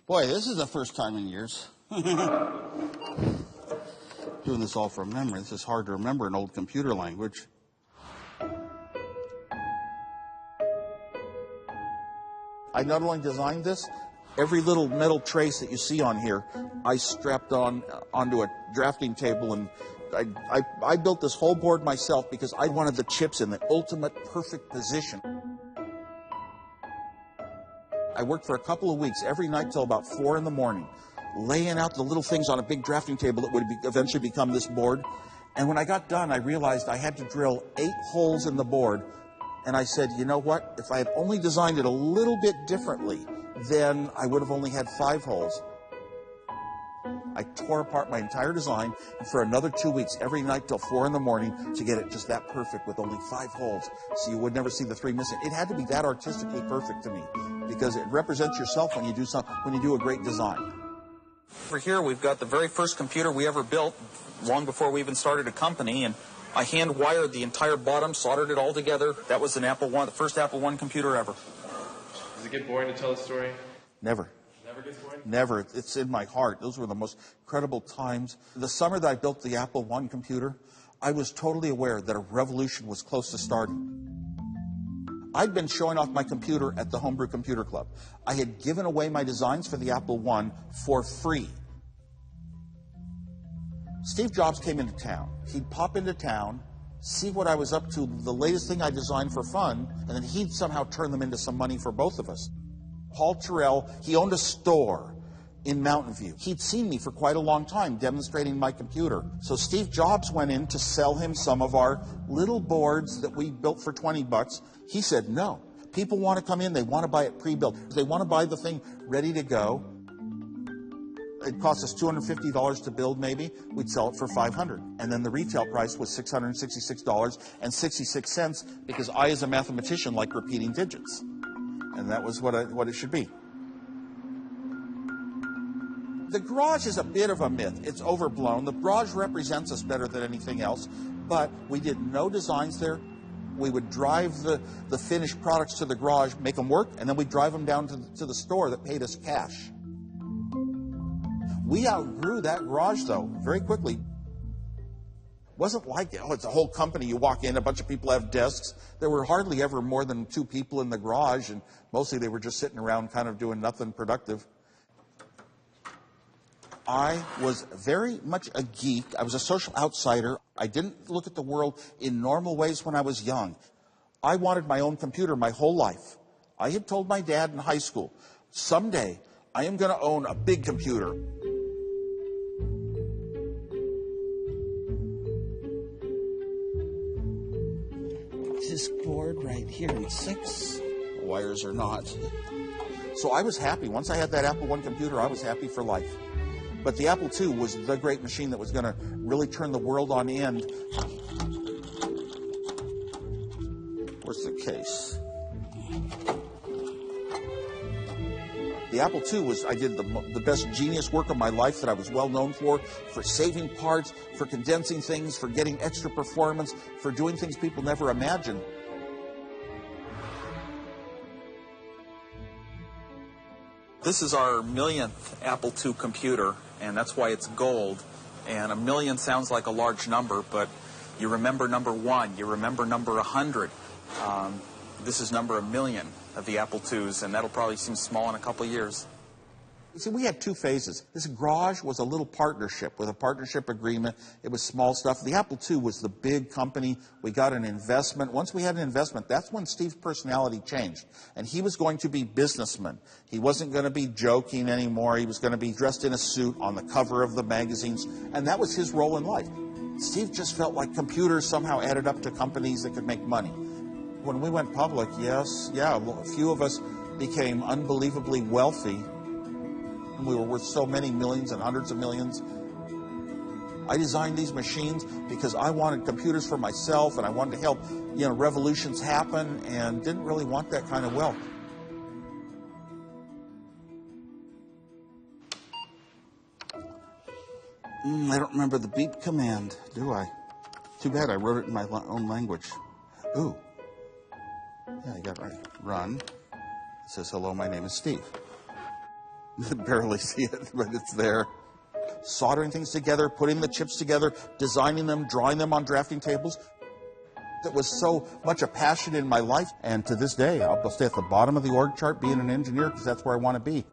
Boy, this is the first time in years. Doing this all from memory. This is hard to remember in old computer language. I not only designed this, every little metal trace that you see on here, I strapped onto a drafting table, and I built this whole board myself because I wanted the chips in the ultimate perfect position. I worked for a couple of weeks every night till about 4 in the morning, laying out the little things on a big drafting table that would eventually become this board. And when I got done, I realized I had to drill 8 holes in the board. And I said, you know what? If I had only designed it a little bit differently, then I would have only had 5 holes. I tore apart my entire design for another 2 weeks, every night till 4 in the morning, to get it just that perfect with only 5 holes, so you would never see the 3 missing. It had to be that artistically perfect to me, because it represents yourself when you do a great design. Over here, we've got the very first computer we ever built, long before we even started a company, and I hand wired the entire bottom, soldered it all together. That was an Apple I, the first Apple I computer ever. Does it get boring to tell a story? Never. Never gets boring? Never. It's in my heart. Those were the most incredible times. The summer that I built the Apple I computer, I was totally aware that a revolution was close to starting. I'd been showing off my computer at the Homebrew Computer Club. I had given away my designs for the Apple I for free. Steve Jobs came into town. He'd pop into town, see what I was up to, the latest thing I designed for fun, and then he'd somehow turn them into some money for both of us. Paul Terrell, he owned a store in Mountain View. He'd seen me for quite a long time demonstrating my computer. So Steve Jobs went in to sell him some of our little boards that we built for 20 bucks. He said, no. People want to come in, they want to buy it pre-built. They want to buy the thing ready to go. It cost us $250 to build, maybe. We'd sell it for $500. And then the retail price was $666.66 because I, as a mathematician, like repeating digits. And that was what it should be. The garage is a bit of a myth. It's overblown. The garage represents us better than anything else. But we did no designs there. We would drive the finished products to the garage, make them work, and then we'd drive them down to the store that paid us cash. We outgrew that garage, though, very quickly. It wasn't like, it's a whole company. You walk in, a bunch of people have desks. There were hardly ever more than 2 people in the garage, and mostly they were just sitting around kind of doing nothing productive. I was very much a geek. I was a social outsider. I didn't look at the world in normal ways when I was young. I wanted my own computer my whole life. I had told my dad in high school, someday I am going to own a big computer. This board right here in 6 wires or not. So I was happy. Once I had that Apple I computer, I was happy for life. But the Apple II was the great machine that was going to really turn the world on end. Where's the case? The Apple II was, I did the best genius work of my life that I was well known for saving parts, for condensing things, for getting extra performance, for doing things people never imagined. This is our millionth Apple II computer, and that's why it's gold. And a million sounds like a large number, but you remember number 1, you remember number 100. This is number 1,000,000 of the Apple IIs, and that'll probably seem small in a couple of years. See, we had 2 phases. This garage was a little partnership with a partnership agreement. It was small stuff. The Apple II was the big company. We got an investment. Once we had an investment, that's when Steve's personality changed. And he was going to be businessman. He wasn't going to be joking anymore. He was going to be dressed in a suit on the cover of the magazines. And that was his role in life. Steve just felt like computers somehow added up to companies that could make money. When we went public, a few of us became unbelievably wealthy. We were worth so many millions and hundreds of millions. I designed these machines because I wanted computers for myself, and I wanted to help, revolutions happen, and didn't really want that kind of wealth. I don't remember the beep command, do I? Too bad I wrote it in my own language. Ooh. Yeah, I got it right. Run. It says, hello, my name is Steve. You can barely see it, but it's there. Soldering things together, putting the chips together, designing them, drawing them on drafting tables. That was so much a passion in my life, and to this day, I'll stay at the bottom of the org chart being an engineer because that's where I want to be.